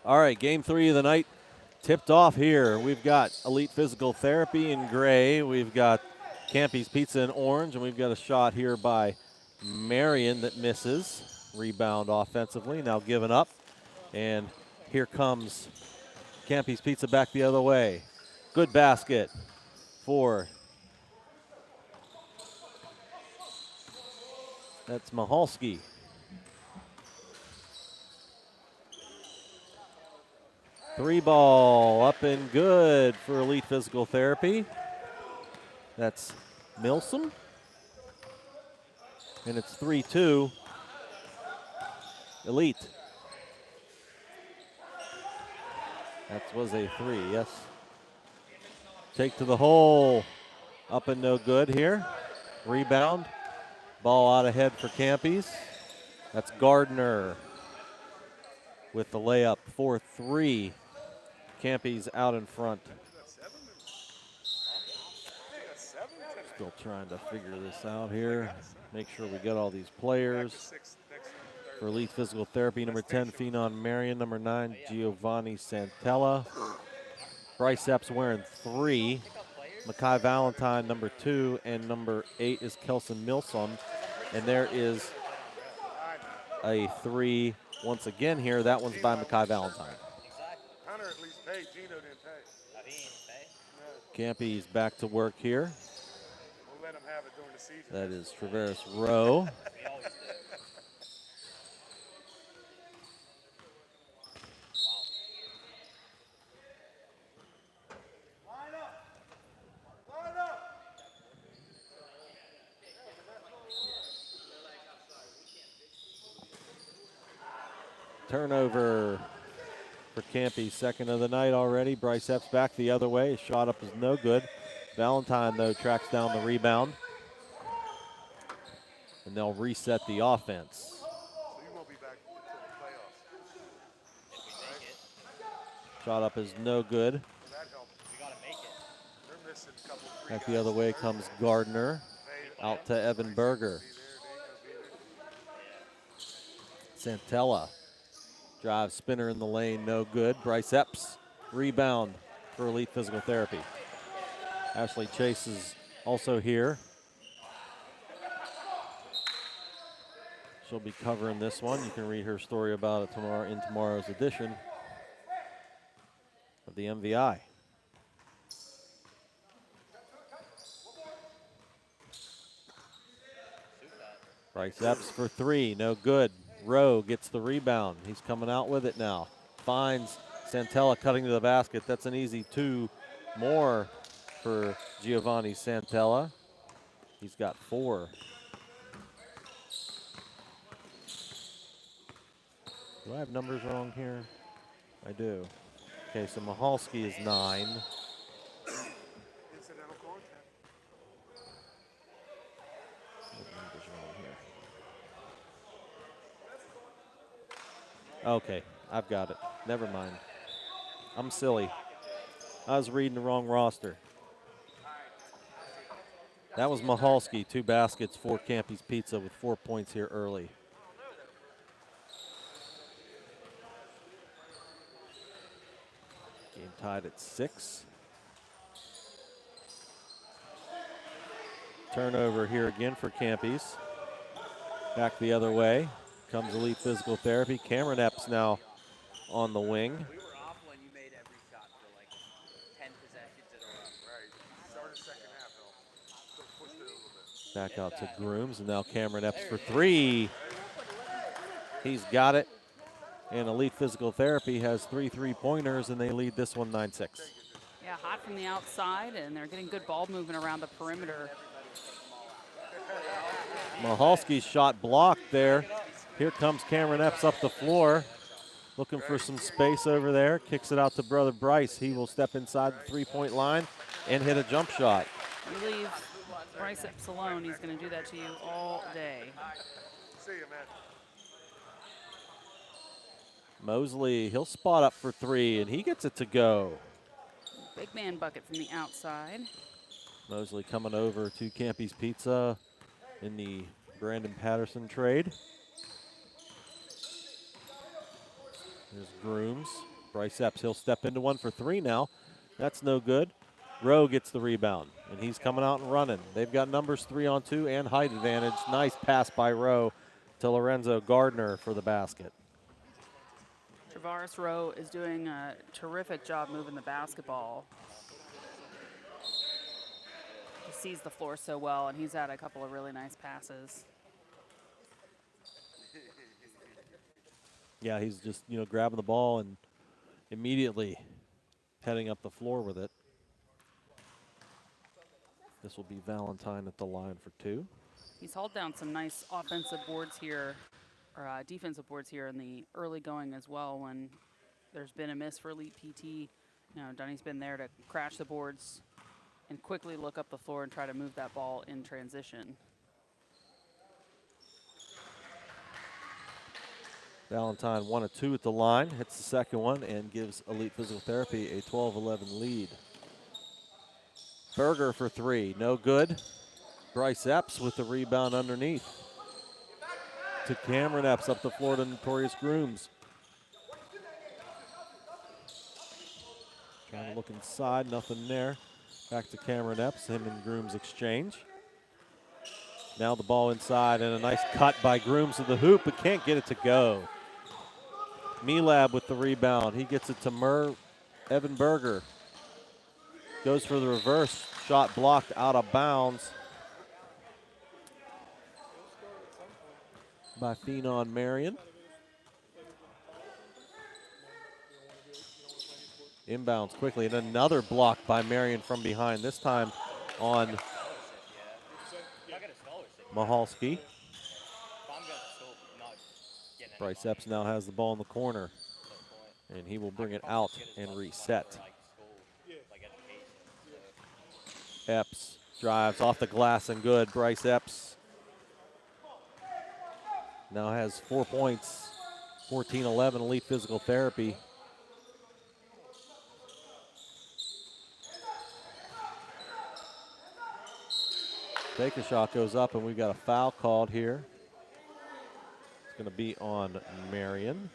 All right, game 3 of the night tipped off here. We've got Elite Physical Therapy in gray. We've got Campy's Pizza in orange, and we've got a shot here by Marion that misses. Rebound offensively, now given up. And here comes Campy's Pizza back the other way. Good basket for, that's Mahalski. Three ball up and good for Elite Physical Therapy. That's Milsom. And it's 3-2. Elite. That was a 3, yes. Take to the hole. Up and no good here. Rebound. Ball out ahead for Campy's. That's Gardner with the layup. 4-3. Campy's out in front. Still trying to figure this out here. Make sure we get all these players. For Elite Physical Therapy, number 10, Phenon Marion. Number 9, Giovanni Santella. Bryce Epps wearing 3. Makai Valentine, number 2. And number 8 is Kelson Milsom. And there is a 3 once again here. That one's by Makai Valentine. Hunter at least paid. Gino didn't pay. Campy's back to work here. We'll let him have it during the season. That is Traveris Rowe. Turnover for Campy, second of the night already. Bryce Epps back the other way. His shot up is no good. Valentine, though, tracks down the rebound. And they'll reset the offense. So you won't be back until the playoffs. If we make it. Shot up is no good. Well, that helps. We got to make it. They're missing a couple, 3 Back guys. the other way comes Gardner. Out to Evan Berger. Santella. Drive spinner in the lane, no good. Bryce Epps, rebound for Elite Physical Therapy. Ashley Chase is also here. She'll be covering this one. You can read her story about it tomorrow in tomorrow's edition of the MVI. Bryce Epps for 3, no good. Rowe gets the rebound. He's coming out with it now. Finds Santella cutting to the basket. That's an easy 2 more for Giovanni Santella. He's got 4. Do I have numbers wrong here? I do. Okay, so Mahalski is 9. Incidental contact. What numbers wrong here? Okay, I've got it. Never mind. I'm silly. I was reading the wrong roster. That was Mahalski, 2 baskets for Campy's Pizza with 4 points here early. Game tied at 6. Turnover here again for Campy's. Back the other way comes Elite Physical Therapy. Cameron Epps now on the wing. We were off when you made every shot for like 10 possessions in a row. Right. Started second half, though. Pushed it a little bit. Back out to Grooms, and now Cameron Epps for 3. He's got it. And Elite Physical Therapy has 3 3-pointers, and they lead this one 9-6. Yeah, hot from the outside, and they're getting good ball movement around the perimeter. Mahalski's shot blocked there. Here comes Cameron Epps up the floor, looking for some space over there. Kicks it out to brother Bryce. He will step inside the 3-point line and hit a jump shot. You leave Bryce Epps alone, he's going to do that to you all day. See you, man. Mosley, he'll spot up for 3, and he gets it to go. Big man bucket from the outside. Mosley coming over to Campy's Pizza in the Brandon Patterson trade. There's Grooms. Bryce Epps, he'll step into one for three now. That's no good. Rowe gets the rebound, and he's coming out and running. They've got numbers 3-on-2 and height advantage. Nice pass by Rowe to Lorenzo Gardner for the basket. Travaris Rowe is doing a terrific job moving the basketball. He sees the floor so well, and he's had a couple of really nice passes. Yeah, he's just, grabbing the ball and immediately heading up the floor with it. This will be Valentine at the line for two. He's hauled down some nice offensive boards here, or defensive boards here in the early going as well when there's been a miss for Elite PT. Dunny's been there to crash the boards and quickly look up the floor and try to move that ball in transition. Valentine 1 of 2 at the line, hits the second one and gives Elite Physical Therapy a 12-11 lead. Berger for three, no good. Bryce Epps with the rebound underneath. To Cameron Epps up the floor to Notorious Grooms. Trying to look inside, nothing there. Back to Cameron Epps, him and Grooms exchange. Now the ball inside and a nice cut by Grooms to the hoop, but can't get it to go. Melab with the rebound. He gets it to Evan Berger. Goes for the reverse. Shot blocked out of bounds by Phenon Marion. Inbounds quickly, and another block by Marion from behind, this time on Mahalski. Bryce Epps now has the ball in the corner, and he will bring it out and reset. Epps drives off the glass and good. Bryce Epps now has 4 points, 14-11 Elite Physical Therapy. Take a shot goes up, and we've got a foul called here. It's going to be on Marion.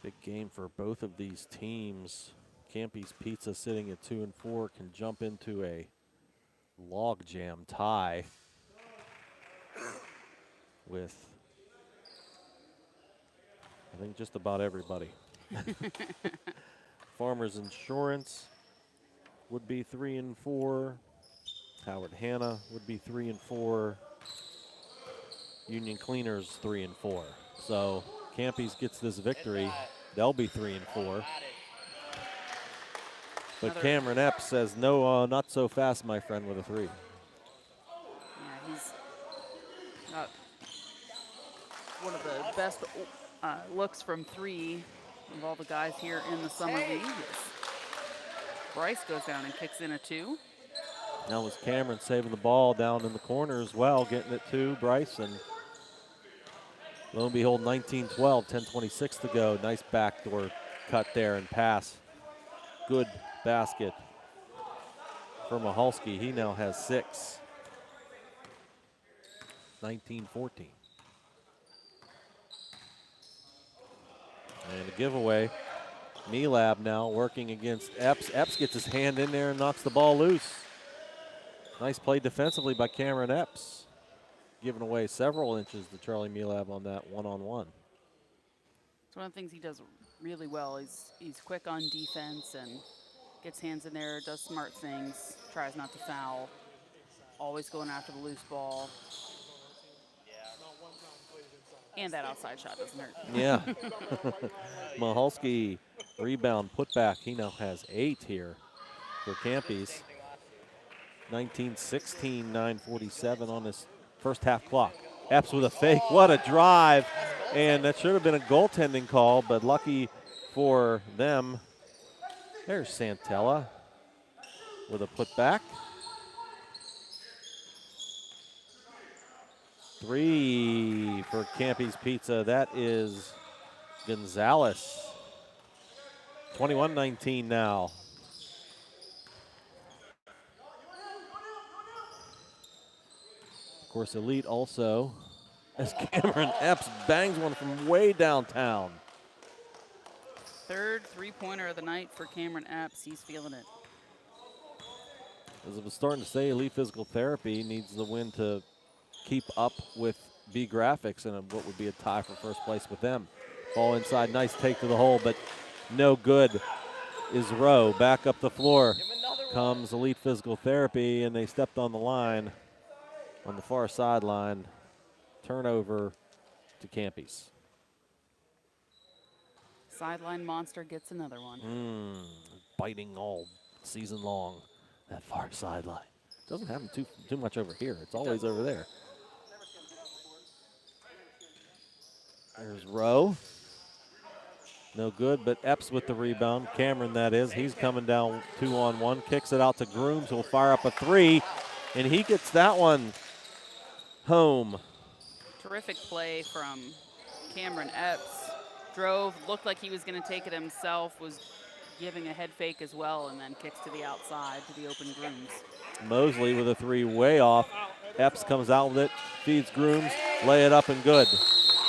Big game for both of these teams. Campy's Pizza sitting at 2-4 can jump into a logjam tie with, I think, just about everybody. Farmers Insurance would be 3-4. Howard Hanna would be 3-4. Union Cleaners 3-4. So Campy's gets this victory. They'll be 3-4. But Cameron Epps says, no, not so fast, my friend, with a three. Yeah, he's got one of the best looks from three of all the guys here in the Summer League. Bryce goes down and kicks in a two. Now was Cameron saving the ball down in the corner as well, getting it to Bryce, and lo and behold, 19-12, 10:26 to go. Nice backdoor cut there and pass. Good basket for Mahalski. He now has 6. 19-14. And a giveaway. Melab now working against Epps. Epps gets his hand in there and knocks the ball loose. Nice play defensively by Cameron Epps. Giving away several inches to Charlie Melab on that one-on-one. It's one of the things he does really well. He's quick on defense and gets hands in there, does smart things, tries not to foul, always going after the loose ball. And that outside shot doesn't hurt. Yeah. Mahalski rebound put back. He now has 8 here for Campy's. 19-16, 9:47 on this first half clock. Epps with a fake. What a drive. And that should have been a goaltending call, but lucky for them. There's Santella with a putback. 3 for Campy's Pizza. That is Gonzalez. 21-19 now. course, Elite also, as Cameron Epps bangs one from way downtown. Third three-pointer of the night for Cameron Epps. He's feeling it. As I was starting to say, Elite Physical Therapy needs the win to keep up with B Graphics and what would be a tie for first place with them. Ball inside, nice take to the hole, but no good is Rowe. Back up the floor comes Elite Physical Therapy, and they stepped on the line on the far sideline. Turnover to Campy's. Sideline monster gets another one. Biting all season long, that far sideline. Doesn't happen too much over here. It's always over there. There's Rowe. No good, but Epps with the rebound. Cameron, that is. He's coming down 2-on-1. Kicks it out to Grooms, who'll fire up a three, and he gets that one home. Terrific play from Cameron Epps. Drove, looked like he was going to take it himself, was giving a head fake as well, and then kicks to the outside to the open Grooms. Mosley with a three way off. Epps comes out with it, feeds Grooms, lay it up and good.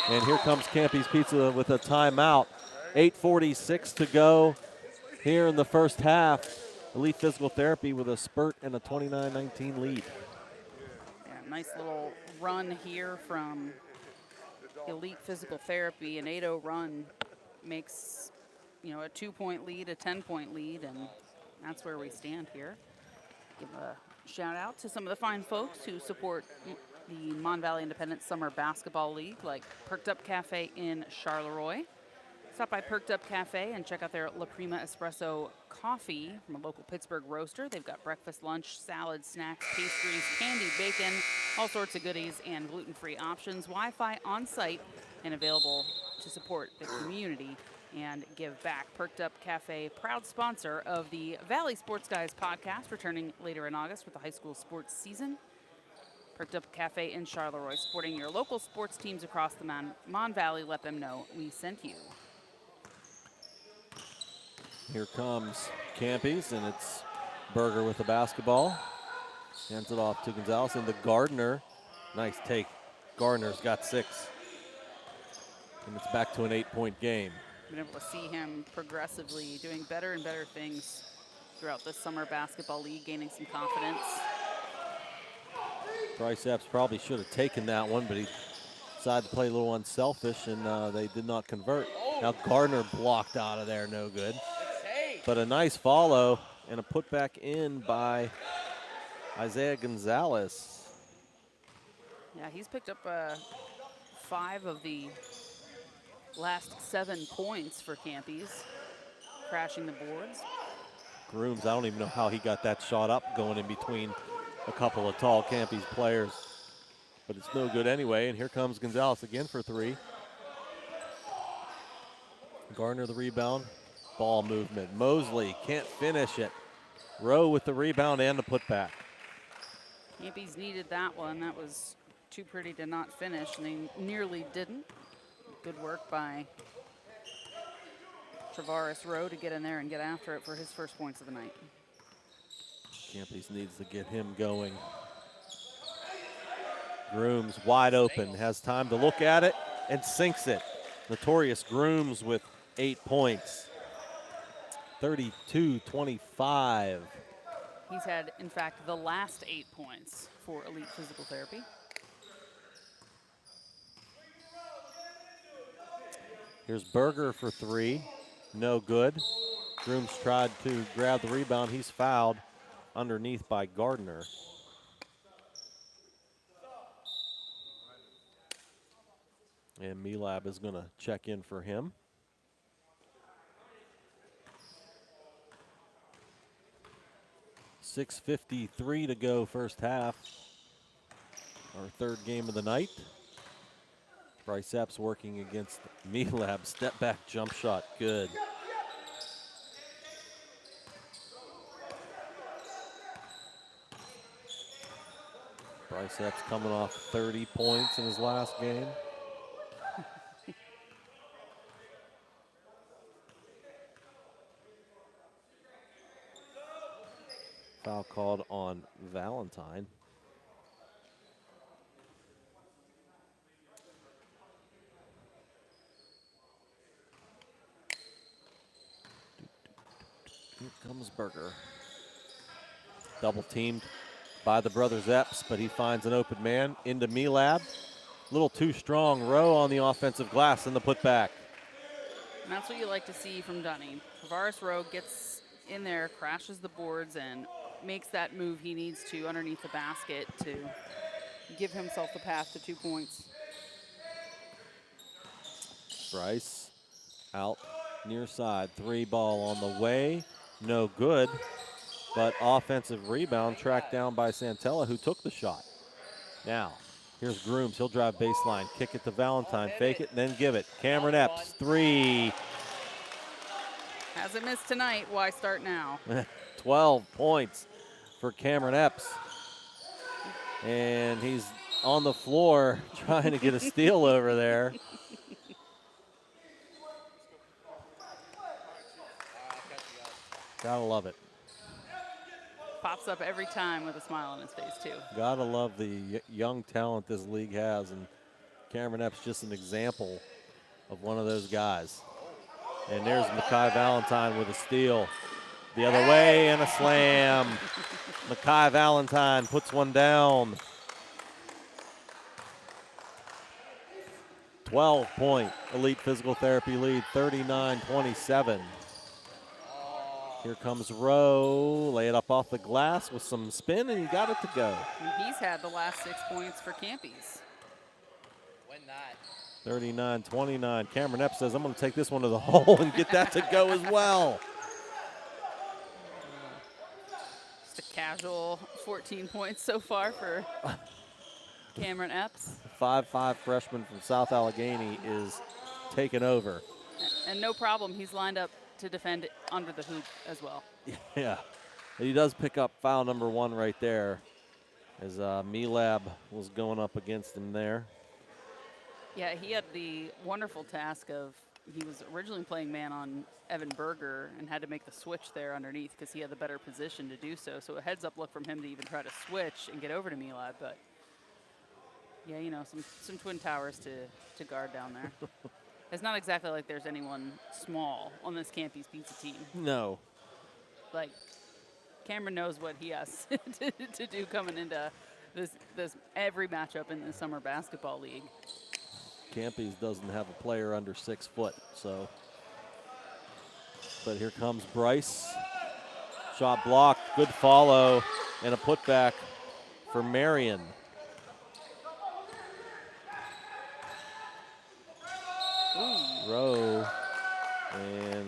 And here comes Campy's Pizza with a timeout. 8:46 to go here in the first half. Elite Physical Therapy with a spurt and a 29-19 lead. Yeah, nice little run here from Elite Physical Therapy. An 8-0 run makes, a 2-point lead, a 10-point lead, and that's where we stand here. Give a shout out to some of the fine folks who support the Mon Valley Independent Summer Basketball League, like Perked Up Cafe in Charleroi. Stop by Perked Up Cafe and check out their La Prima Espresso coffee from a local Pittsburgh roaster. They've got breakfast, lunch, salad, snacks, pastries, candy, bacon, all sorts of goodies, and gluten-free options. Wi-Fi on site and available to support the community and give back. Perked Up Cafe, proud sponsor of the Valley Sports Guys podcast, returning later in August with the high school sports season. Perked Up Cafe in Charleroi, supporting your local sports teams across the Mon Valley. Let them know we sent you. Here comes Campy's, and it's Berger with the basketball. Hands it off to Gonzalez into Gardner. Nice take. Gardner's got 6. And it's back to an 8-point game. Been able to see him progressively doing better and better things throughout the Summer Basketball League, gaining some confidence. Bryce Epps probably should have taken that one, but he decided to play a little unselfish, and they did not convert. Now Gardner blocked out of there, no good. But a nice follow and a putback in by Isaiah Gonzalez. Yeah, he's picked up 5 of the last 7 points for Campy's, crashing the boards. Grooms, I don't even know how he got that shot up going in between a couple of tall Campy's players. But it's no good anyway, and here comes Gonzalez again for 3. Gardner the rebound. Ball movement. Mosley can't finish it. Rowe with the rebound and the putback. Campy's needed that one. That was too pretty to not finish, and they nearly didn't. Good work by Travaris Rowe to get in there and get after it for his first points of the night. Campy's needs to get him going. Grooms wide open, has time to look at it and sinks it. Notorious Grooms with 8 points. 32-25. He's had, in fact, the last 8 points for Elite Physical Therapy. Here's Berger for 3. No good. Grooms tried to grab the rebound. He's fouled underneath by Gardner. And Milab is going to check in for him. .6:53 to go first half. Our third game of the night. Bryce Epps working against Milab. Step back jump shot, good. Bryce Epps coming off 30 points in his last game. Foul called on Valentine. comes Berger. Double teamed by the brothers Epps, but he finds an open man into Milab. A little too strong. Rowe on the offensive glass in the putback. And that's what you like to see from Dunny. Tavares Rowe gets in there, crashes the boards, and makes that move he needs to underneath the basket to give himself the path to 2 points. Bryce out near side. 3 ball on the way. No good, but offensive rebound tracked down by Santella, who took the shot. Now, here's Grooms. He'll drive baseline. Kick it to Valentine. Fake it and then give it. Cameron Epps, 3. Hasn't missed tonight. Why start now? 12 points for Cameron Epps. And he's on the floor trying to get a steal over there. Gotta love it. Pops up every time with a smile on his face, too. Gotta love the young talent this league has, and Cameron Epps just an example of one of those guys. And there's Mekhi Valentine with a steal. The other way and a slam. Mekhi Valentine puts one down. 12-point Elite Physical Therapy lead, 39-27. Here comes Rowe, lay it up off the glass with some spin, and he got it to go. And he's had the last 6 points for Campy's. Win that. 39-29. Cameron Epps says, I'm going to take this one to the hole and get that to go as well. Just a casual 14 points so far for Cameron Epps. 5'5" freshman from South Allegheny is taking over. And no problem, he's lined up to defend under the hoop as well. Yeah, he does pick up foul number 1 right there as Milab was going up against him there. Yeah, he had the wonderful task of, he was originally playing man on Evan Berger and had to make the switch there underneath because he had the better position to do so. So a heads up look from him to even try to switch and get over to Milab, but yeah, you know, some twin towers to guard down there. It's not exactly like there's anyone small on this Campy's Pizza team. No. Like, Cameron knows what he has to do coming into this every matchup in the summer basketball league. Campy's doesn't have a player under 6 foot, so. But here comes Bryce. Shot blocked, good follow, and a putback for Marion. Rowe, and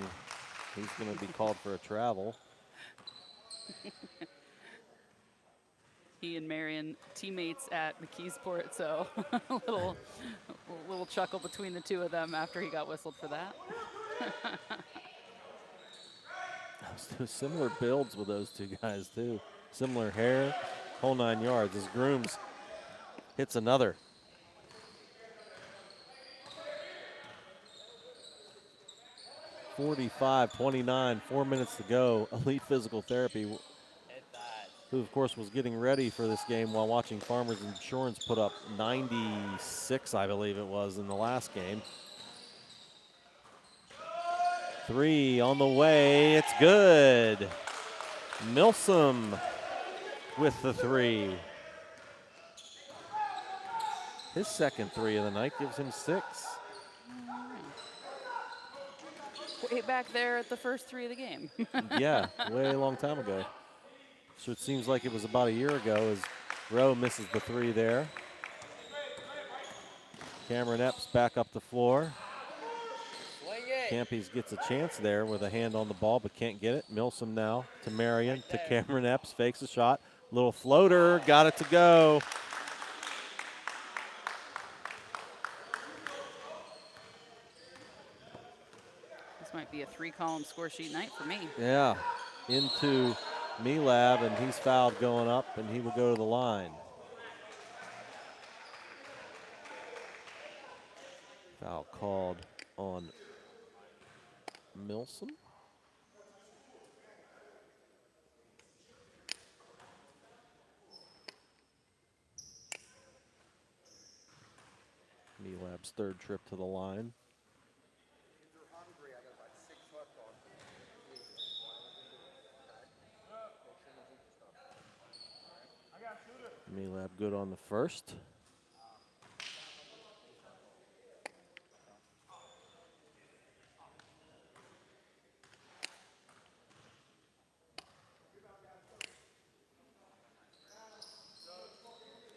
he's going to be called for a travel. He and Marion teammates at McKeesport, so a little chuckle between the two of them after he got whistled for that. Similar builds with those two guys too. Similar hair, whole 9 yards as Grooms hits another. (45-29), 4 minutes to go. Elite Physical Therapy, who of course was getting ready for this game while watching Farmers Insurance put up 96, I believe it was, in the last game. 3 on the way, it's good. Milsom with the 3. His second 3 of the night gives him 6. Way back there at the first 3 of the game. Yeah, way a long time ago. So it seems like it was about a year ago as Rowe misses the 3 there. Cameron Epps back up the floor. Campy gets a chance there with a hand on the ball but can't get it. Milsom now to Marion, to Cameron Epps, fakes a shot. Little floater, got it to go. This might be a 3-column score sheet night for me. Yeah, into Milab, and he's fouled going up, and he will go to the line. Foul called on Milsom. Milab's third trip to the line. Melab good on the first.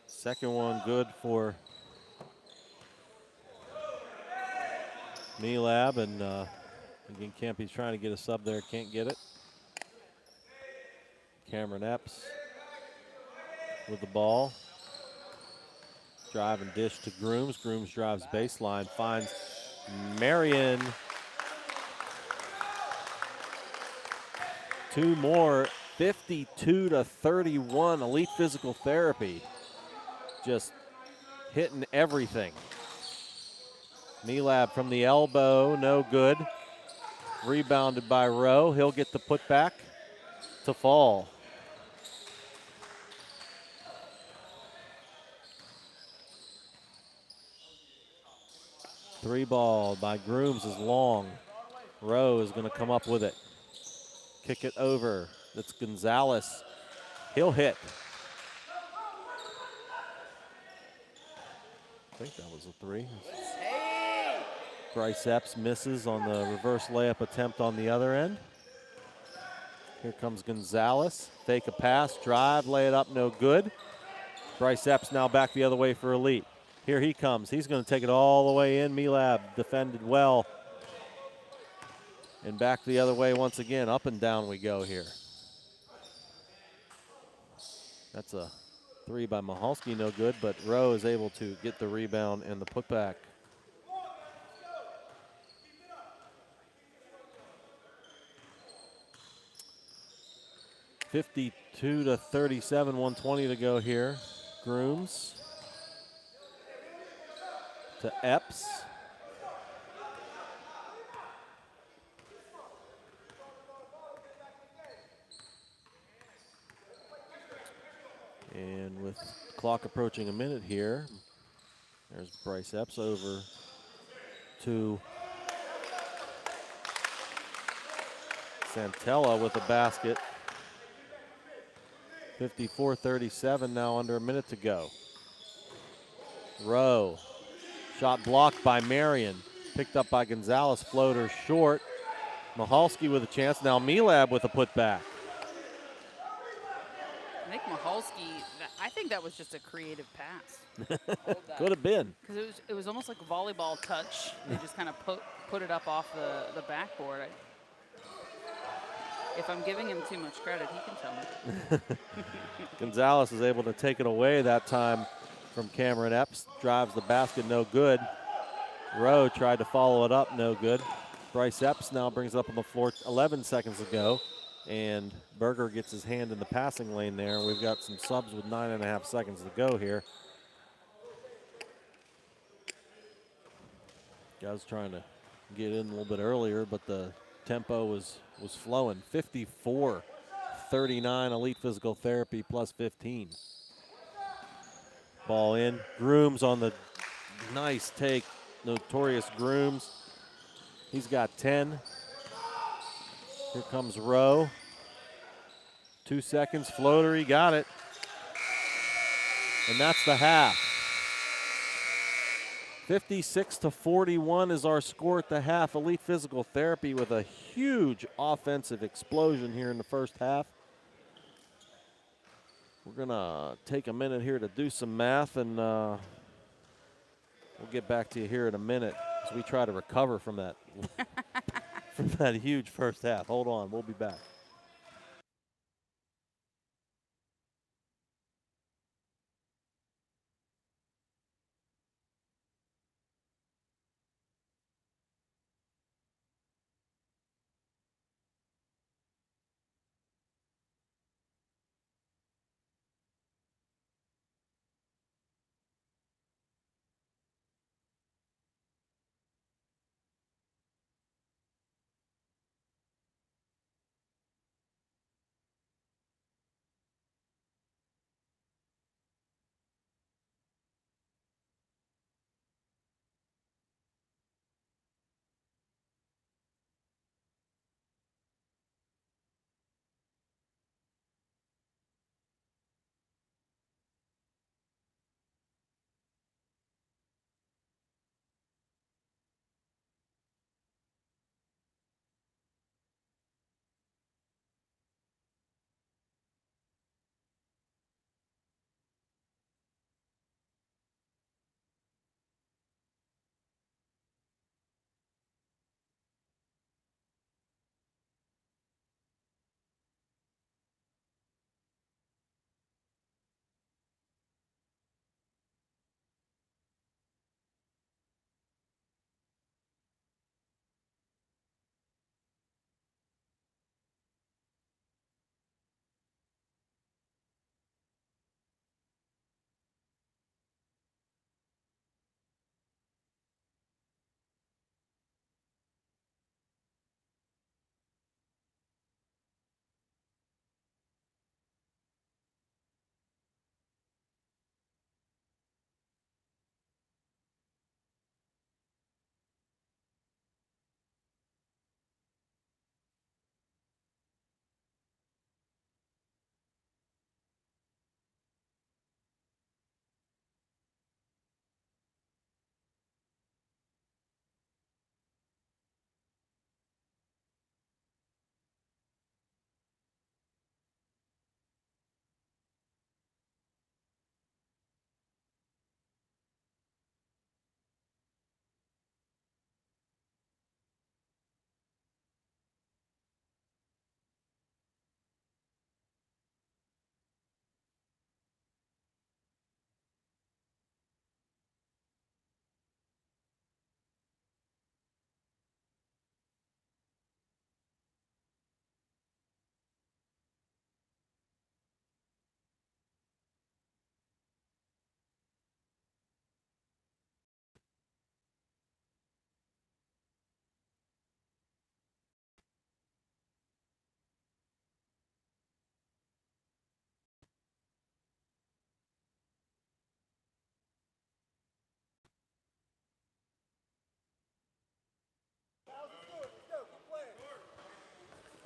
Second one good for Melab, and again, Campy's trying to get a sub there, can't get it. Cameron Epps with the ball. Drive and dish to Grooms. Grooms drives baseline, finds Marion. Two more, 52-31, Elite Physical Therapy. Just hitting everything. Melab from the elbow, no good. Rebounded by Rowe. He'll get the putback to fall. Three ball by Grooms is long. Rowe is going to come up with it. Kick it over. That's Gonzalez. He'll hit. I think that was a three. Bryce Epps misses on the reverse layup attempt on the other end. Here comes Gonzalez. Fake a pass, drive, lay it up, no good. Bryce Epps now back the other way for Elite. Here he comes. He's going to take it all the way in. Melab defended well. And back the other way once again. Up and down we go here. That's a three by Mahalski, no good, but Rowe is able to get the rebound and the putback. $52-37, 120 to go here. Grooms to Epps. And with the clock approaching a minute here, there's Bryce Epps over to Santella with a basket. 54-37 now, under a minute to go. Rowe, shot blocked by Marion, picked up by Gonzalez, floater short. Mahalski with a chance, now Melab with a putback. I think Mahalski, I think that was just a creative pass. Could have been. Because it was almost like a volleyball touch. They just kind of put it up off the backboard. If I'm giving him too much credit, he can tell me. Gonzalez is able to take it away that time from Cameron Epps. Drives the basket, no good. Rowe tried to follow it up, no good. Bryce Epps now brings it up on the floor 11 seconds ago. And Berger gets his hand in the passing lane there. We've got some subs with 9.5 seconds to go here. Guys trying to get in a little bit earlier, but the tempo was flowing. 54-39, Elite Physical Therapy plus 15. Ball in. Grooms on the nice take. Notorious Grooms. He's got 10. Here comes Rowe. 2 seconds, floater, he got it. And that's the half. 56-41 is our score at the half. Elite Physical Therapy with a huge offensive explosion here in the first half. We're gonna take a minute here to do some math, and we'll get back to you here in a minute as we try to recover from that from that huge first half. Hold on, we'll be back.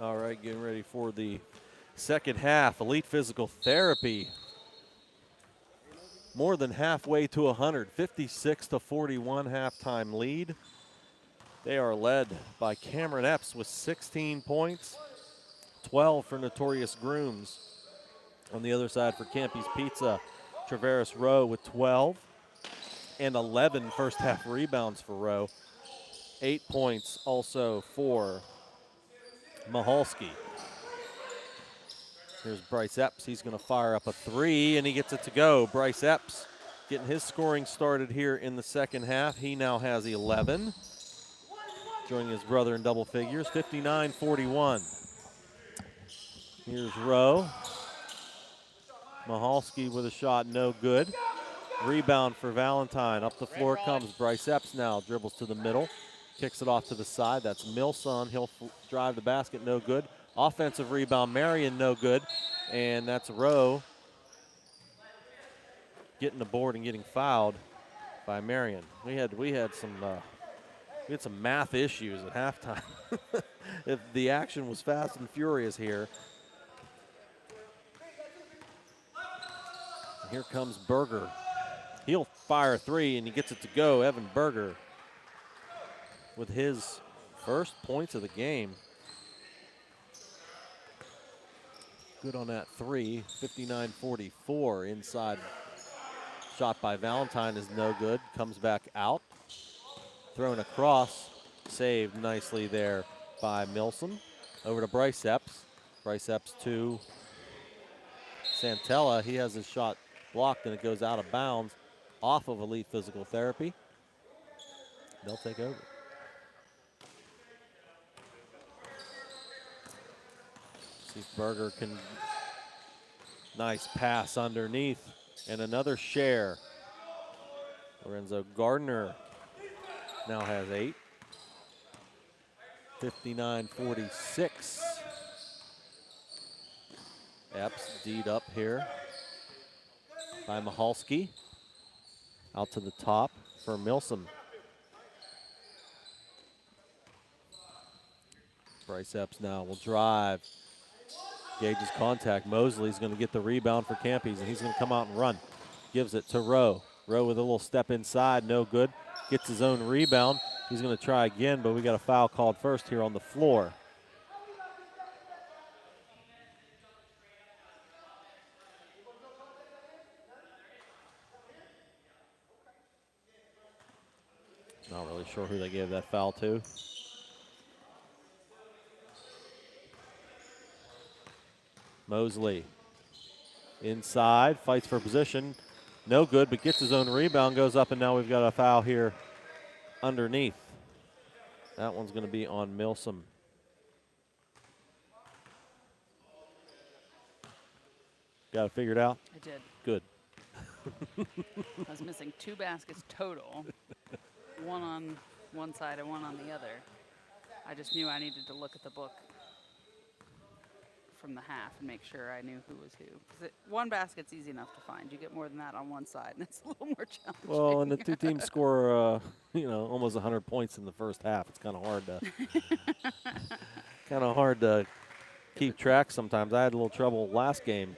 All right, getting ready for the second half. Elite Physical Therapy. More than halfway to 100, 56-41 halftime lead. They are led by Cameron Epps with 16 points, 12 for Notorious Grooms. On the other side for Campy's Pizza, Traveris Rowe with 12 and 11 first half rebounds for Rowe. 8 points also for Mahalski. Here's Bryce Epps. He's going to fire up a three, and he gets it to go. Bryce Epps getting his scoring started here in the second half. He now has 11, joining his brother in double figures, 59-41. Here's Rowe. Mahalski with a shot, no good. Rebound for Valentine. Up the floor comes Bryce Epps now. Dribbles to the middle. Kicks it off to the side. That's Milson. He'll drive the basket, no good. Offensive rebound, Marion, no good. And that's Rowe getting the board and getting fouled by Marion. We had some math issues at halftime. If the action was fast and furious here. Here comes Berger. He'll fire three, and he gets it to go. Evan Berger with his first points of the game. Good on that three, 59-44 inside. Shot by Valentine is no good, comes back out. Thrown across, saved nicely there by Milsom. Over to Bryce Epps. Bryce Epps to Santella. He has his shot blocked, and it goes out of bounds off of Elite Physical Therapy. They'll take over. See if Berger can, nice pass underneath, and another share. Lorenzo Gardner now has 8. 59-46. Epps D'd up here by Mahalski. Out to the top for Milsom. Bryce Epps now will drive. Gauges contact. Mosley's going to get the rebound for Campy's, and he's going to come out and run. Gives it to Rowe. Rowe with a little step inside, no good. Gets his own rebound. He's going to try again, but we got a foul called first here on the floor. Not really sure who they gave that foul to. Mosley inside, fights for position. No good, but gets his own rebound, goes up, and now we've got a foul here underneath. That one's going to be on Milsom. Got it figured out? I did. Good. I was missing 2 baskets total. One on one side and one on the other. I just knew I needed to look at the book from the half and make sure I knew who was who. Because one basket's easy enough to find. You get more than that on one side, and it's a little more challenging. Well, and the two teams score, almost 100 points in the first half. It's kind of hard to keep track sometimes. I had a little trouble last game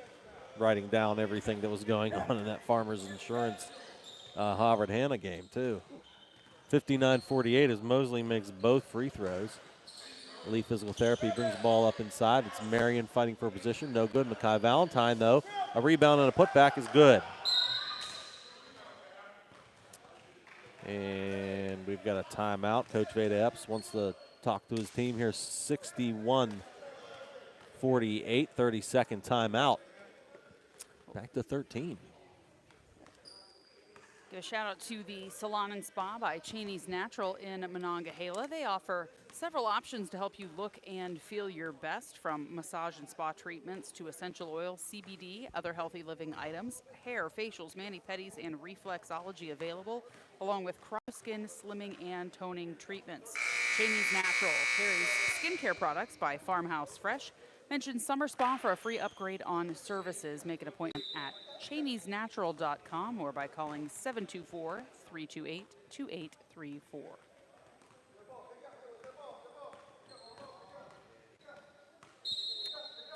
writing down everything that was going on in that Farmers Insurance Harvard Hanna game too. 59-48 as Mosley makes both free throws. Elite Physical Therapy brings the ball up inside. It's Marion fighting for position. No good. Makai Valentine, though. A rebound and a putback is good. And we've got a timeout. Coach Veda Epps wants to talk to his team here. 61-48, 30-second timeout. Back to 13. Give a shout out to the Salon and Spa by Cheney's Natural in Monongahela. They offer several options to help you look and feel your best, from massage and spa treatments to essential oil, CBD, other healthy living items, hair, facials, mani-pedis, and reflexology available, along with skin slimming and toning treatments. Cheney's Natural carries skincare products by Farmhouse Fresh. Mention Summer Spa for a free upgrade on services. Make an appointment at cheneysnatural.com or by calling 724-328-2834.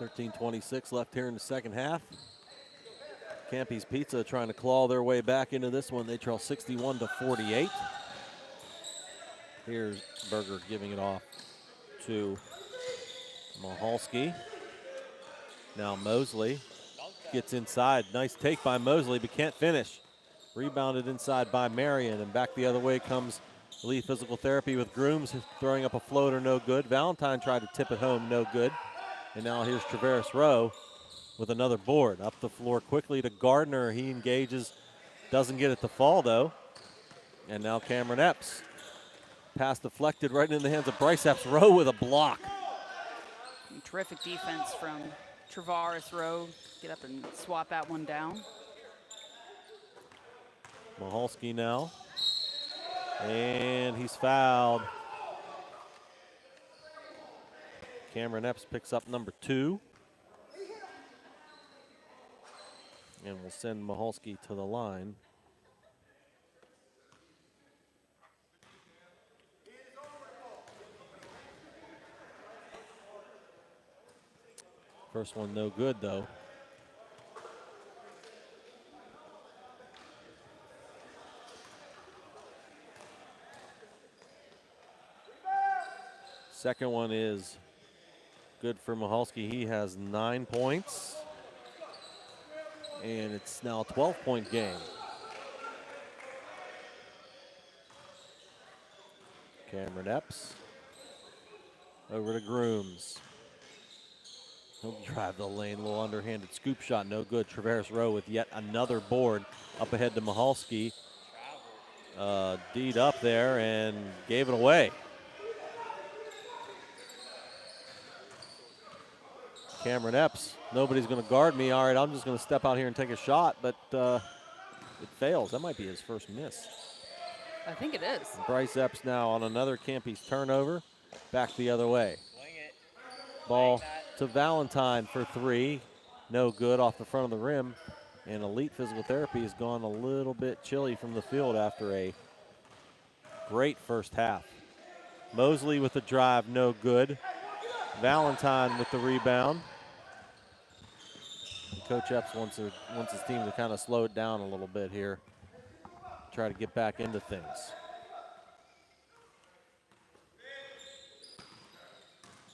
13:26 left here in the second half. Campy's Pizza trying to claw their way back into this one. They trail 61-48. Here's Berger giving it off to Michalski. Now Mosley gets inside. Nice take by Mosley, but can't finish. Rebounded inside by Marion, and back the other way comes Elite Physical Therapy with Grooms throwing up a floater, no good. Valentine tried to tip it home, no good. And now here's Traveris Rowe with another board. Up the floor quickly to Gardner. He engages, doesn't get it to fall though. And now Cameron Epps. Pass deflected right into the hands of Bryce Epps. Rowe with a block. Terrific defense from Traveris Rowe. Get up and swat that one down. Michalski now. And he's fouled. Cameron Epps picks up number 2. And we'll send Michalski to the line. First one no good though. Second one is good for Michalski. He has 9 points. And it's now a 12-point game. Cameron Epps over to Grooms. He'll drive the lane, a little underhanded scoop shot, no good. Traveris Rowe with yet another board up ahead to Michalski. D'd up there and gave it away. Cameron Epps, nobody's going to guard me. All right, I'm just going to step out here and take a shot, but it fails. That might be his first miss. I think it is. Bryce Epps now on another Campy's turnover. Back the other way. Ball to Valentine for 3. No good off the front of the rim. And Elite Physical Therapy has gone a little bit chilly from the field after a great first half. Mosley with the drive, no good. Valentine with the rebound. Coach Epps wants his team to kind of slow it down a little bit here. Try to get back into things.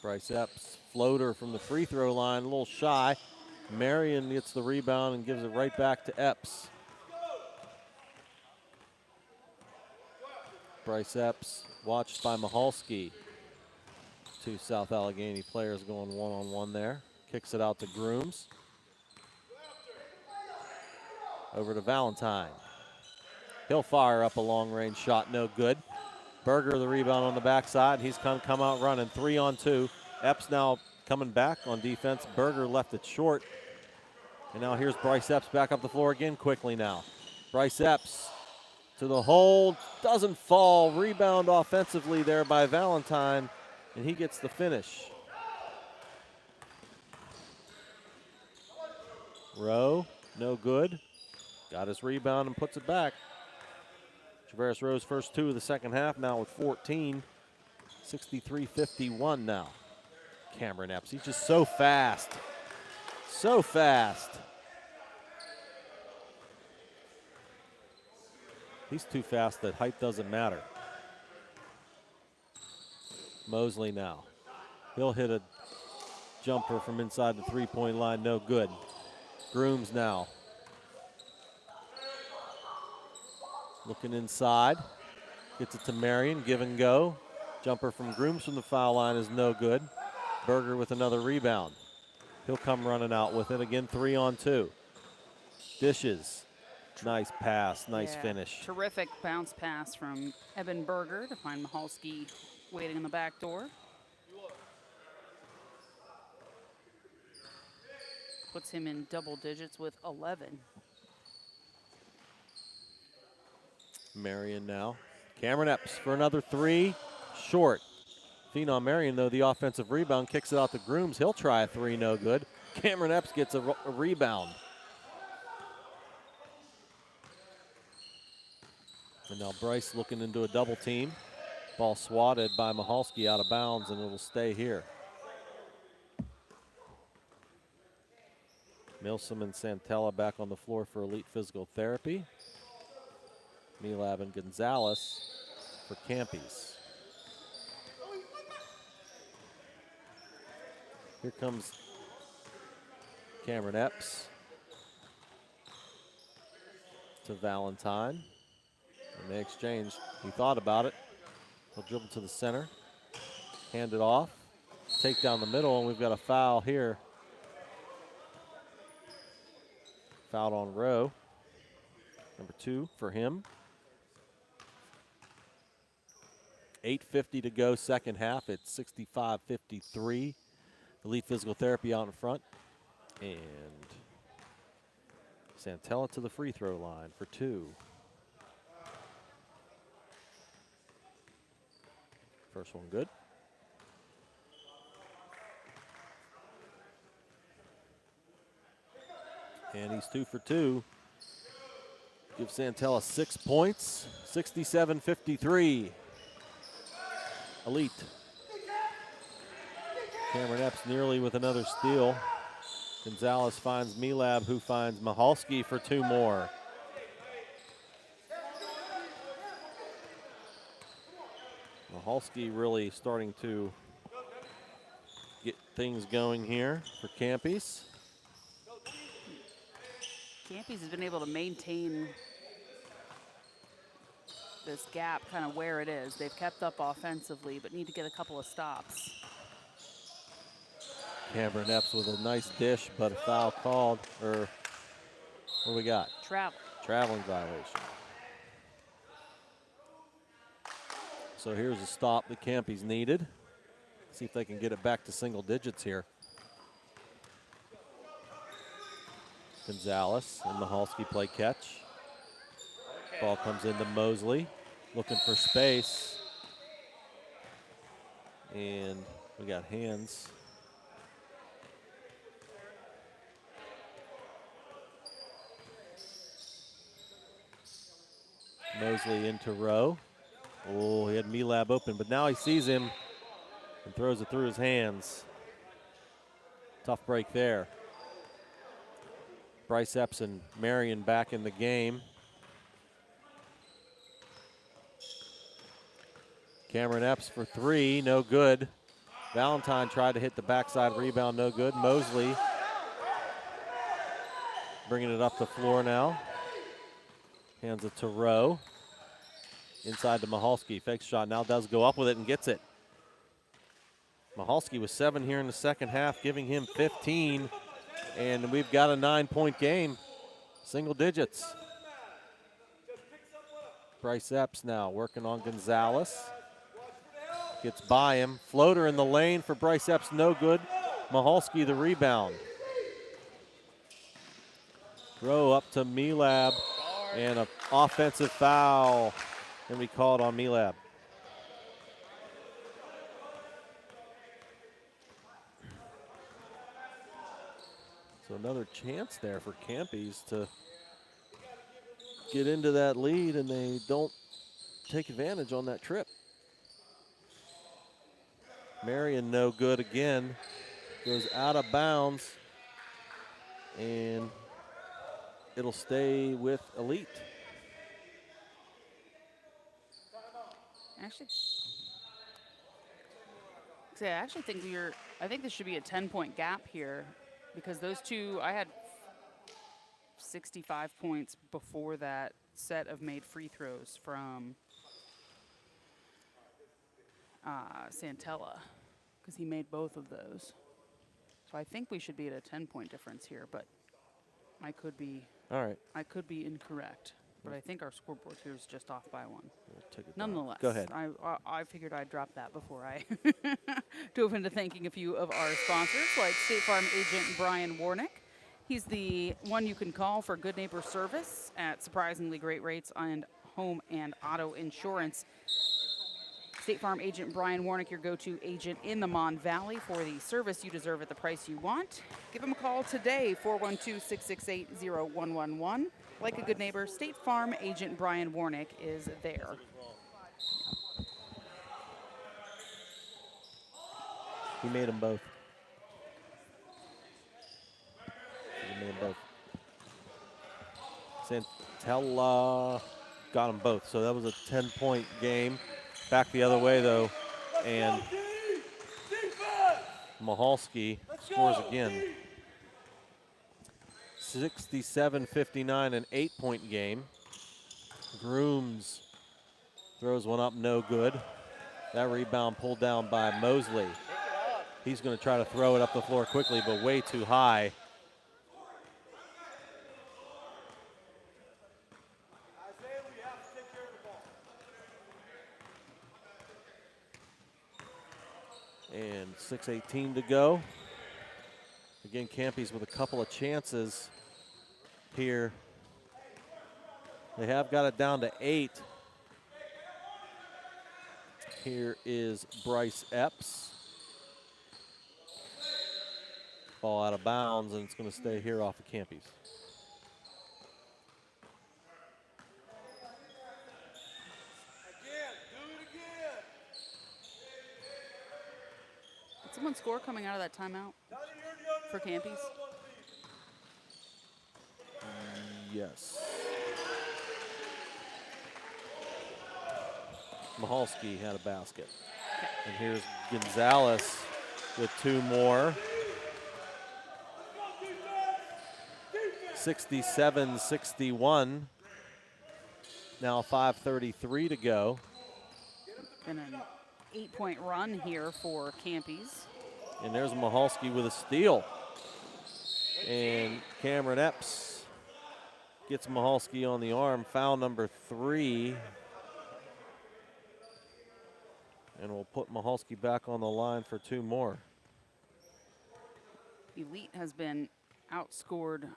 Bryce Epps, floater from the free throw line, a little shy. Marion gets the rebound and gives it right back to Epps. Bryce Epps watched by Michalski. 2 South Allegheny players going one-on-one there. Kicks it out to Grooms. Over to Valentine. He'll fire up a long-range shot, no good. Berger the rebound on the backside. He's come out running 3-on-2. Epps now coming back on defense. Berger left it short. And now here's Bryce Epps back up the floor again quickly now. Bryce Epps to the hole. Doesn't fall. Rebound offensively there by Valentine. And he gets the finish. Rowe, no good. Got his rebound and puts it back. Traveris Rowe's first 2 of the second half now with 14. 63-51 now. Cameron Epps, he's just so fast. So fast. He's too fast that height doesn't matter. Mosley now. He'll hit a jumper from inside the three-point line, no good. Grooms now. Looking inside. Gets it to Marion, give and go. Jumper from Grooms from the foul line is no good. Berger with another rebound. He'll come running out with it. Again, 3-on-2. Dishes. Nice pass, nice finish. Terrific bounce pass from Eben Berger to find Michalski waiting in the back door. Puts him in double digits with 11. Marion now. Cameron Epps for another 3. Short. Phenom Marion, though, the offensive rebound, kicks it out to Grooms. He'll try a 3, no good. Cameron Epps gets a rebound. And now Bryce looking into a double team. Ball swatted by Michalski out of bounds, and it'll stay here. Milsom and Santella back on the floor for Elite Physical Therapy. Milab and Gonzalez for Campies. Here comes Cameron Epps to Valentine. And they exchange. He thought about it. He'll dribble to the center. Hand it off. Take down the middle, and we've got a foul here. Foul on Rowe. Number 2 for him. 8:50 to go, second half. It's 65-53. Elite Physical Therapy out in front. And Santella to the free throw line for 2. First one good. And he's 2 for 2. Give Santella 6 points, 67-53. Elite. Cameron Epps nearly with another steal. Gonzalez finds Milab, who finds Mahalski for 2 more. Mahalski really starting to get things going here for Campies. Campies has been able to maintain this gap kind of where it is. They've kept up offensively, but need to get a couple of stops. Cameron Epps with a nice dish, but a foul called, or what do we got? Traveling violation. So here's a stop that Campies needed. See if they can get it back to single digits here. Gonzalez and Mahalski play catch. Ball comes into Mosley, looking for space. And we got hands. Mosley into Rowe. Oh, he had Milab open, but now he sees him and throws it through his hands. Tough break there. Bryce Epps and Marion back in the game. Cameron Epps for 3, no good. Valentine tried to hit the backside rebound, no good. Mosley bringing it up the floor now. Hands it to Rowe. Inside to Mahalski. Fake shot now does go up with it and gets it. Mahalski with 7 here in the second half, giving him 15. And we've got a 9-point game. Single digits. Bryce Epps now working on Gonzalez. Gets by him. Floater in the lane for Bryce Epps, no good. Mahalski the rebound. Throw up to Milab. And an offensive foul. And we call it on Milab. So another chance there for Campies to get into that lead, and they don't take advantage on that trip. Marion no good again. Goes out of bounds, and it'll stay with Elite. I actually think I think this should be a 10-point gap here, because those two, I had 65 points before that set of made free throws from Santella, because he made both of those. So I think we should be at a 10-point difference here, but I could be. All right. I could be incorrect, but I think our scoreboard here is just off by 1. We'll take it down. Nonetheless, Go ahead. I figured I'd drop that before I dove into thanking a few of our sponsors, like State Farm agent Brian Warnick. He's the one you can call for good neighbor service at surprisingly great rates on home and auto insurance. State Farm agent Brian Warnick, your go-to agent in the Mon Valley for the service you deserve at the price you want. Give him a call today, 412-668-0111. Like a good neighbor, State Farm agent Brian Warnick is there. He made them both. And they both. Santella got them both. So that was a 10-point game. Back the other way, though. And Mahalski scores again. 67-59, an 8-point game. Grooms throws one up, no good. That rebound pulled down by Mosley. He's going to try to throw it up the floor quickly, but way too high. And 6:18 to go. Again, Campy's with a couple of chances here. They have got it down to 8. Here is Bryce Epps. Ball out of bounds, and it's going to stay here off of Campy's. Did someone score coming out of that timeout for Campy's? Yes. Mahalski had a basket. Okay. And here's Gonzalez with 2 more. 67-61. Now 5:33 to go. Been an 8-point run here for Campy's. And there's Mahalski with a steal. And Cameron Epps gets Mahalski on the arm. Foul number 3. And we'll put Mahalski back on the line for 2 more. Elite has been outscored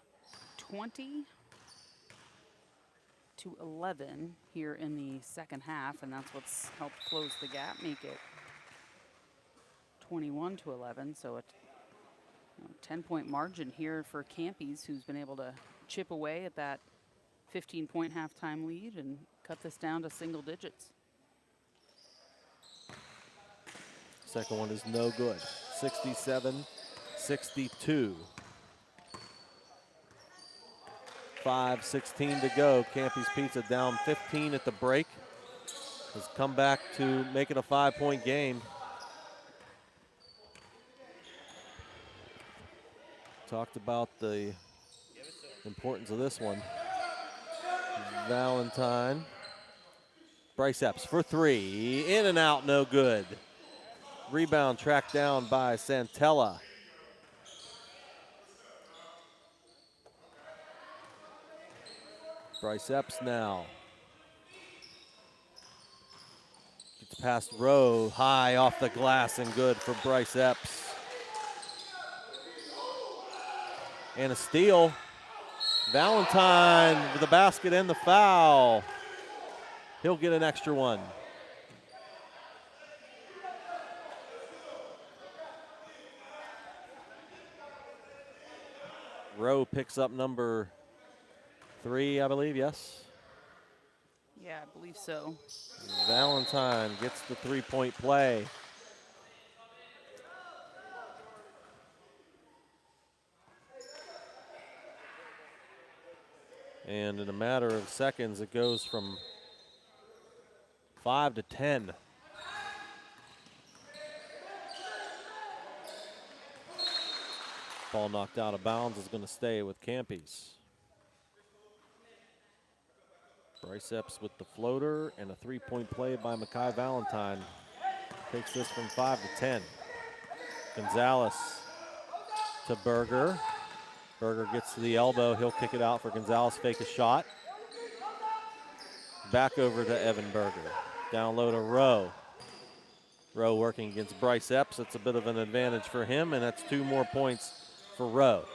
20-11 here in the second half, and that's what's helped close the gap, make it 21-11. So a 10-point margin here for Campy's, who's been able to chip away at that 15-point halftime lead and cut this down to single digits. Second one is no good. 67-62. 5:16 to go. Campy's Pizza down 15 at the break. Has come back to make it a 5-point game. Talked about the importance of this one. Valentine. Bryce Epps for 3. In and out, no good. Rebound tracked down by Santella. Bryce Epps now. Gets past Rowe, high off the glass and good for Bryce Epps. And a steal. Valentine with the basket and the foul. He'll get an extra one. Rowe picks up number 3, I believe, yes? Yeah, I believe so. Valentine gets the 3-point play. And in a matter of seconds, it goes from 5 to 10. Ball knocked out of bounds is going to stay with Campy's. Bryce Epps with the floater and a 3-point play by Mekhi Valentine. Takes this from 5 to 10. Gonzalez to Berger. Berger gets to the elbow. He'll kick it out for Gonzalez. Fake a shot. Back over to Evan Berger. Down low to Rowe. Rowe working against Bryce Epps. That's a bit of an advantage for him, and that's 2 more points for Rowe.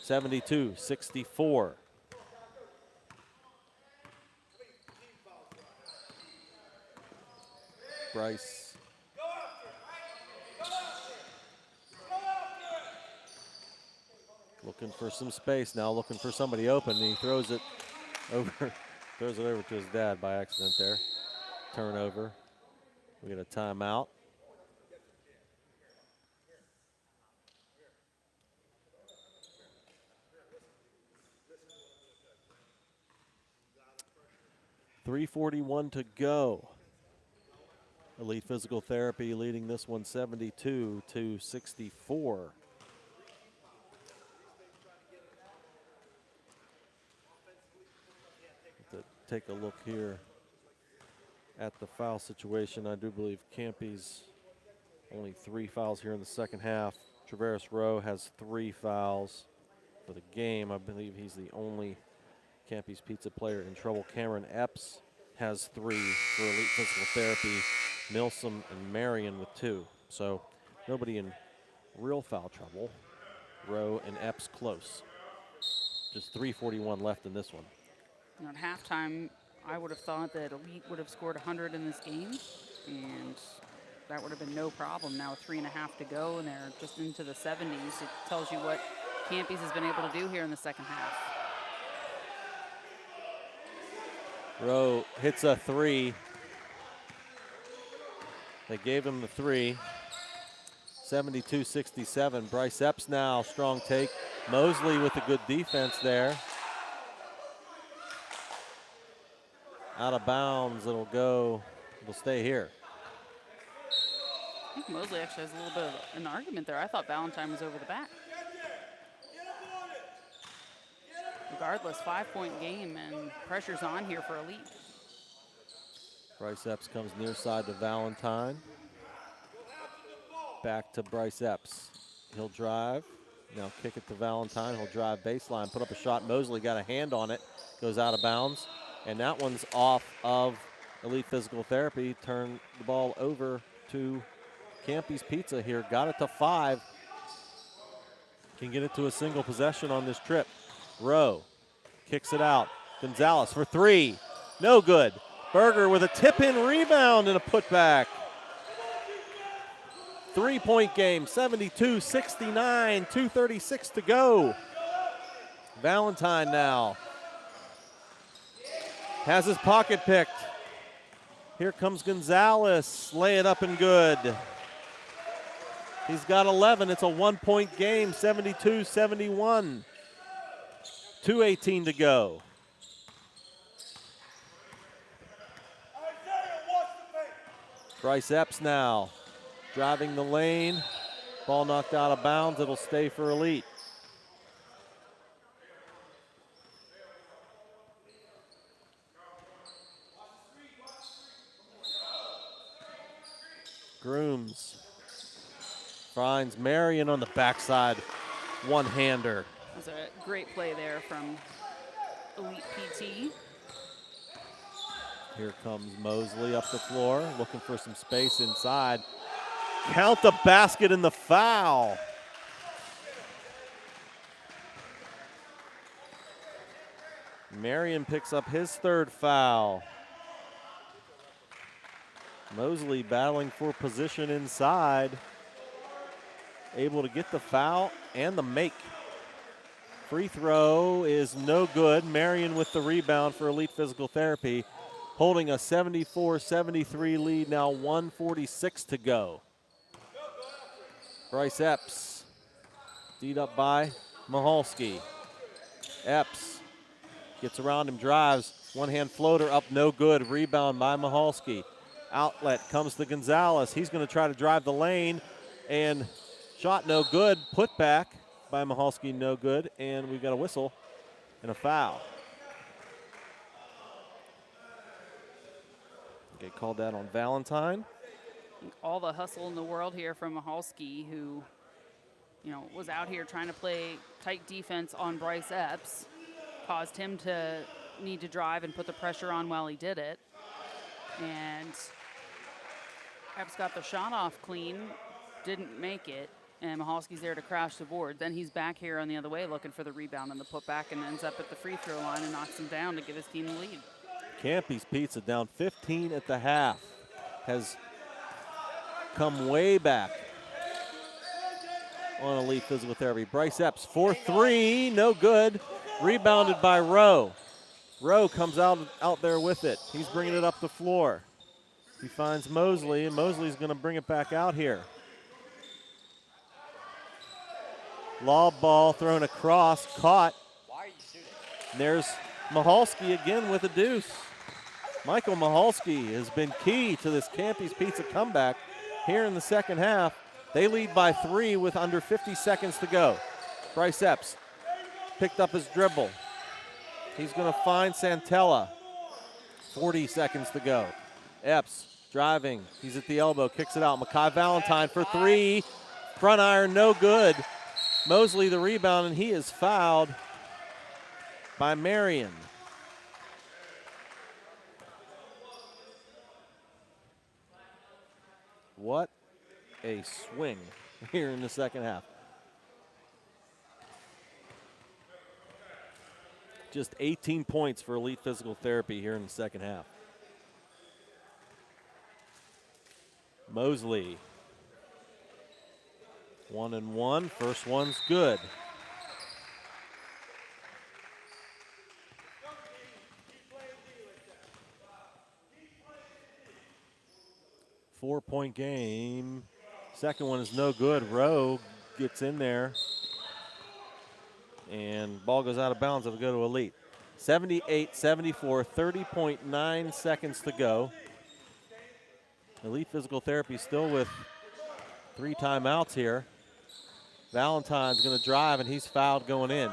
72-64. Bryce. Looking for some space now, looking for somebody open. He throws it over, to his dad by accident there. Turnover. We get a timeout. 3:41 to go. Elite Physical Therapy leading this one 72-64. To take a look here at the foul situation, I do believe Campy's only 3 fouls here in the second half. Traveris Rowe has 3 fouls for the game. I believe he's the only Campy's Pizza player in trouble. Cameron Epps has 3 for Elite Physical Therapy. Milsom and Marion with 2. So nobody in real foul trouble. Rowe and Epps close. Just 3:41 left in this one. You know, at halftime, I would have thought that Elite would have scored 100 in this game, and that would have been no problem. Now 3.5 to go, and they're just into the 70s. It tells you what Campy's has been able to do here in the second half. Rowe hits a 3. They gave him the 3. 72-67. Bryce Epps now, strong take. Mosley with a good defense there. Out of bounds, it'll stay here. I think Mosley actually has a little bit of an argument there. I thought Valentine was over the back. Regardless, 5-point game and pressure's on here for Elite. Bryce Epps comes near side to Valentine. Back to Bryce Epps. He'll drive. Now kick it to Valentine. He'll drive baseline, put up a shot. Mosley got a hand on it. Goes out of bounds. And that one's off of Elite Physical Therapy. Turn the ball over to Campy's Pizza here. Got it to 5. Can get it to a single possession on this trip. Rowe kicks it out. Gonzalez for 3. No good. Berger with a tip-in rebound and a putback. 3-point game, 72-69, 2:36 to go. Valentine now has his pocket picked. Here comes Gonzalez, lay it up and good. He's got 11, it's a 1-point game, 72-71. 2:18 to go. Bryce Epps now driving the lane. Ball knocked out of bounds. It'll stay for Elite. Grooms finds Marion on the backside. One-hander. That was a great play there from Elite PT. Here comes Mosley up the floor, looking for some space inside. Count the basket and the foul. Marion picks up his 3rd foul. Mosley battling for position inside. Able to get the foul and the make. Free throw is no good. Marion with the rebound for Elite Physical Therapy. Holding a 74-73 lead, now 1:46 to go. Bryce Epps, D'd up by Mahalski. Epps gets around him, drives, one-hand floater up, no good. Rebound by Mahalski. Outlet comes to Gonzalez. He's going to try to drive the lane, and shot no good. Put back by Mahalski, no good, and we've got a whistle and a foul. Okay, called that on Valentine. All the hustle in the world here from Mahalski, who, you know, was out here trying to play tight defense on Bryce Epps, caused him to need to drive and put the pressure on while he did it. And Epps got the shot off clean, didn't make it, and Mahalski's there to crash the board. Then he's back here on the other way looking for the rebound and the putback, and ends up at the free throw line and knocks him down to give his team the lead. Campy's Pizza down 15 at the half. Has come way back on Elite Physical Therapy. Bryce Epps for 3, no good. Rebounded by Rowe. Rowe comes out there with it. He's bringing it up the floor. He finds Mosley, and Mosley's going to bring it back out here. Lob ball thrown across, caught. Why are you shooting? There's Mahalski again with a deuce. Michael Mahalski has been key to this Campy's Pizza comeback here in the second half. They lead by 3 with under 50 seconds to go. Bryce Epps picked up his dribble. He's going to find Santella. 40 seconds to go. Epps driving. He's at the elbow, kicks it out. Makai Valentine for 3. Front iron, no good. Mosley the rebound, and he is fouled by Marion. What a swing here in the second half. Just 18 points for Elite Physical Therapy here in the second half. Mosley. 1 and 1. First one's good. Four-point game. Second one is no good. Rowe gets in there. And ball goes out of bounds. It'll go to Elite. 78-74, 30.9 seconds to go. Elite Physical Therapy still with 3 timeouts here. Valentine's going to drive, and he's fouled going in.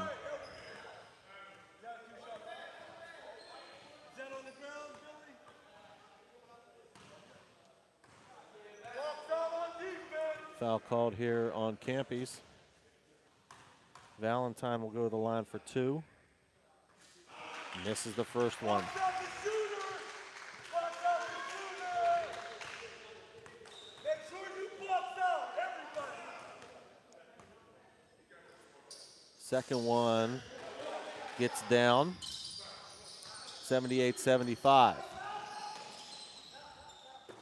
Foul called here on Campy's. Valentine will go to the line for 2. Misses the first one. Second one gets down. 78-75.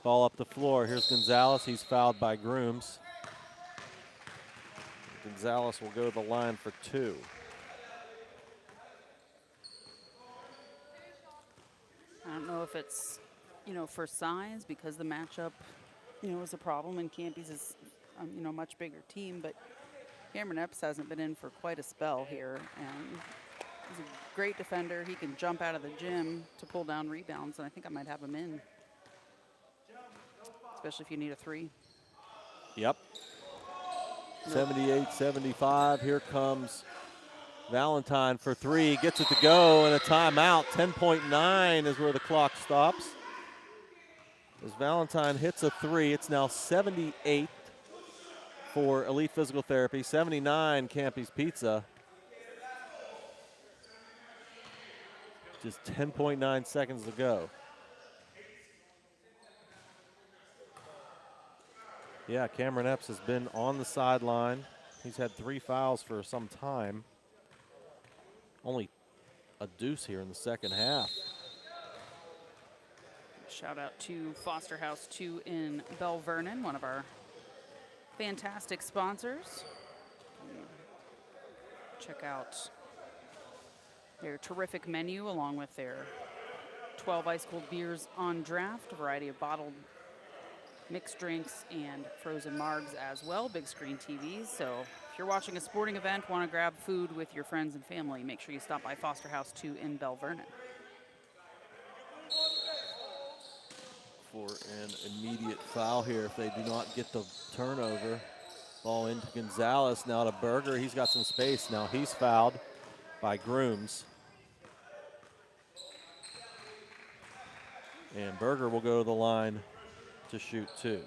Ball up the floor. Here's Gonzalez. He's fouled by Grooms. Gonzalez will go to the line for 2. I don't know if it's, for size, because the matchup, is a problem, and Campy's is, a much bigger team, but Cameron Epps hasn't been in for quite a spell here, and he's a great defender. He can jump out of the gym to pull down rebounds, and I think I might have him in, especially if you need a 3. Yep. 78-75. Here comes Valentine for 3. Gets it to go, and a timeout. 10.9 is where the clock stops. As Valentine hits a 3, it's now 78 for Elite Physical Therapy, 79 Campy's Pizza. Just 10.9 seconds to go. Yeah, Cameron Epps has been on the sideline. He's had 3 fouls for some time. Only a deuce here in the second half. Shout out to Foster House 2 in Bell Vernon, one of our fantastic sponsors. Check out their terrific menu along with their 12 ice cold beers on draft, a variety of bottled mixed drinks and frozen margs as well, big screen TVs. So if you're watching a sporting event, want to grab food with your friends and family, make sure you stop by Foster House 2 in Bell Vernon. For an immediate foul here if they do not get the turnover. Ball into Gonzalez, now to Berger. He's got some space now. He's fouled by Grooms. And Berger will go to the line to shoot 2.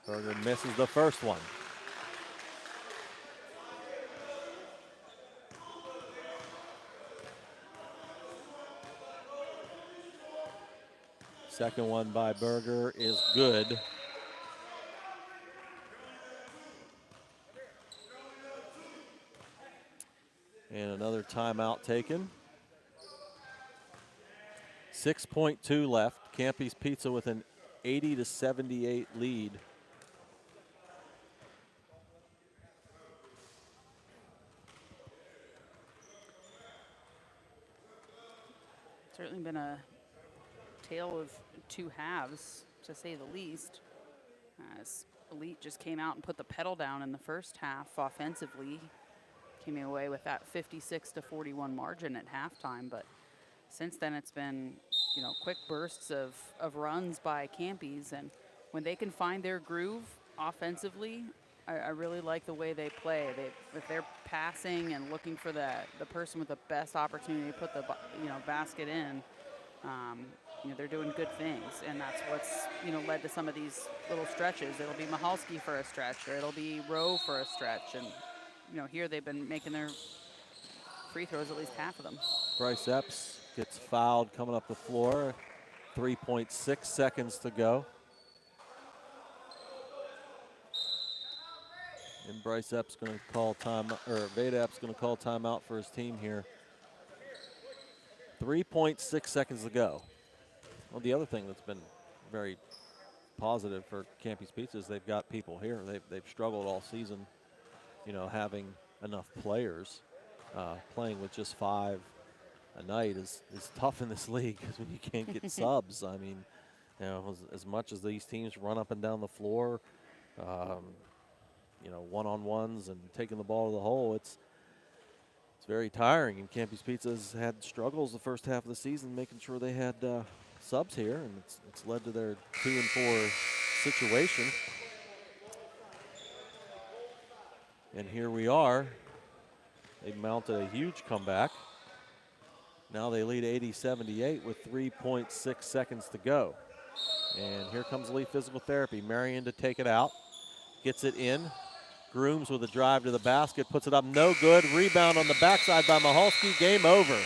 Berger misses the first one. Second one by Berger is good. And another timeout taken. 6.2 left. Campy's Pizza with an 80-78 lead. Certainly been a tale of 2 halves, to say the least, as Elite just came out and put the pedal down in the first half offensively. Came away with that 56-41 margin at halftime, but since then it's been, you know, quick bursts of runs by Campies, and when they can find their groove offensively, I really like the way they play. If they're passing and looking for the person with the best opportunity to put the basket in, you know, they're doing good things, and that's what's, you know, led to some of these little stretches. It'll be Mahalski for a stretch, or it'll be Rowe for a stretch, and you know, here they've been making their free throws, at least half of them. Bryce Epps gets fouled coming up the floor. 3.6 seconds to go. And Bryce Epps going to call time, or Veda Epps going to call timeout for his team here. 3.6 seconds to go. Well, the other thing that's been very positive for Campy's Pizza is they've got people here. They've struggled all season, you know, having enough players. Playing with just 5 a night is tough in this league because when you can't get subs. I mean, you know, as much as these teams run up and down the floor, you know, one-on-ones and taking the ball to the hole, it's very tiring. And Campy's Pizza's had struggles the first half of the season making sure they had subs here, and it's led to their 2-4 situation. And here we are. They mounted a huge comeback. Now they lead 80-78 with 3.6 seconds to go. And here comes Elite Physical Therapy. Marion to take it out. Gets it in. Grooms with a drive to the basket. Puts it up. No good. Rebound on the backside by Mahalski. Game over.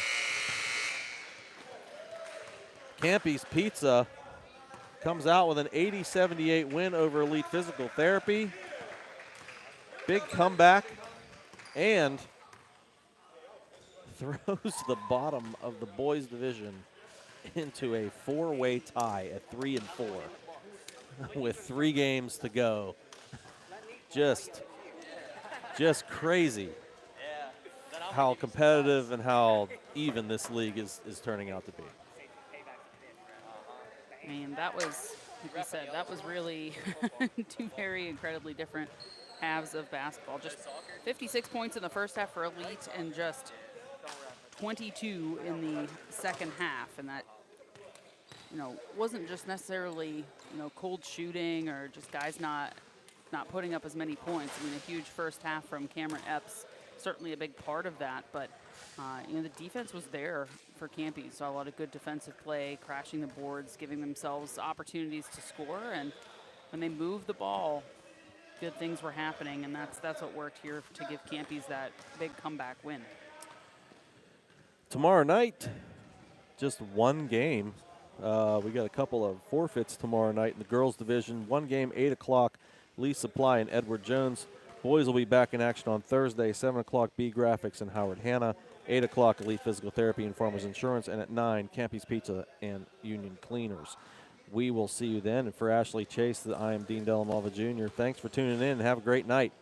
Campy's Pizza comes out with an 80-78 win over Elite Physical Therapy. Big comeback. And throws the bottom of the boys division into a 4-way tie at 3-4 with 3 games to go. Just crazy how competitive and how even this league is turning out to be. I mean, that was, like we said, that was really 2 very incredibly different halves of basketball. Just 56 points in the first half for Elite and just 22 in the second half, and that, you know, wasn't just necessarily, you know, cold shooting or just guys not putting up as many points. I mean, a huge first half from Cameron Epps, certainly a big part of that, but you know, the defense was there for Campy. Saw a lot of good defensive play, crashing the boards, giving themselves opportunities to score, and when they moved the ball, good things were happening, and that's what worked here to give Campy's that big comeback win. Tomorrow night, just 1 game. We got a couple of forfeits tomorrow night in the girls division. 1 game, 8 o'clock, Lee Supply and Edward Jones. Boys will be back in action on Thursday, 7 o'clock, B Graphics and Howard Hanna. 8 o'clock, Elite Physical Therapy and Farmers Insurance. And at 9, Campy's Pizza and Union Cleaners. We will see you then. And for Ashley Chase, I am Dean Delamalva Jr. Thanks for tuning in and have a great night.